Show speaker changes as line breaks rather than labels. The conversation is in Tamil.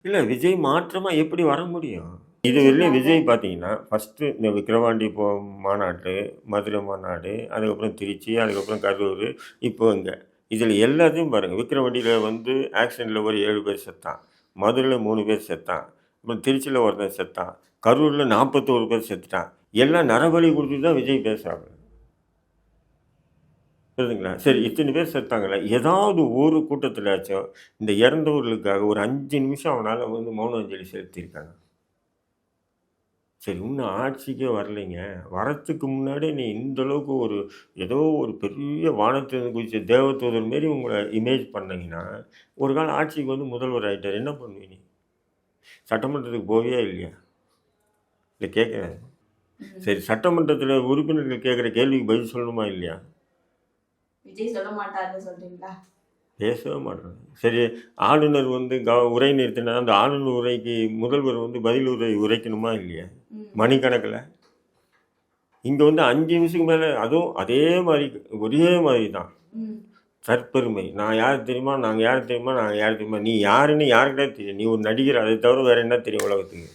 இல்லை விஜய் மாற்றமாக எப்படி வர முடியும்? இது வரையிலும் விஜய் பார்த்தீங்கன்னா, ஃபர்ஸ்ட்டு இந்த விக்கிரவாண்டி மாநாடு, மதுரை மாநாடு, அதுக்கப்புறம் திருச்சி, அதுக்கப்புறம் கரூர், இப்போ இங்க. இதில எல்லாத்தையும் பாருங்க. விக்கிரவாண்டியில வந்து ஆக்சிடென்ட்ல ஒரு 7 பேர் செத்தான். மதுரையில 3 பேர் செத்தான். அப்புறம் திருச்சியில ஒருத்தன் செத்தான். கரூர்ல 41 பேர் செத்துட்டான். எல்லாம் நரபலி குடுத்துட்டு தான் விஜய் பேசுறாங்க. புரியுதுங்களா? சரி இத்தனை பேர் செத்தாங்கல்ல, ஏதாவது ஒரு கூட்டத்திலாச்சும் இந்த இறந்தவர்களுக்காக ஒரு 5 நிமிஷம் அவனால வந்து மௌன அஞ்சலி செலுத்தியிருக்கானா? சரி இன்னும் ஆட்சிக்கே வரலைங்க. வரத்துக்கு முன்னாடி நீ இந்த அளவுக்கு ஒரு ஏதோ ஒரு பெரிய வானத்திலிருந்து குதிச்ச தேவதூதர் மாரி உங்கள இமேஜ் பண்ணீங்கன்னா, ஒரு காலம் ஆட்சிக்கு வந்து முதல்வர் ஆயிட்டாரு. என்ன பண்ணுவீ நீ? சட்டமன்றத்துக்கு போவியா இல்லையா? இல்ல கேட்கிறேன். சரி சட்டமன்றத்தில உறுப்பினர்கள் கேட்கிற கேள்விக்கு பதில் சொல்லணுமா இல்லையா?
விஜய் சொல்ல மாட்டாருன்னு சொல்றீங்களா?
பேசவே மாட்றாங்க. சரி ஆளுநர் வந்து உரை நிறுத்தினா, அந்த ஆளுநர் உரைக்கு முதல்வர் வந்து பதில் உரை உரைக்கணுமா இல்லையா? மணிக்கணக்கில. இங்க வந்து 5 நிமிஷத்துக்கு மேல அதுவும் அதே மாரி ஒரே மாரி தான். தற்பெருமை. நான் யார் தெரியுமா? நாங்க யார் தெரியுமா? நாங்க யார் தெரியுமா? நீ யாருன்னு யாருக்குடா தெரியும்? நீ ஒரு நடிகர். அதை தவிர வேற என்ன தெரியும் உலகத்துக்கு?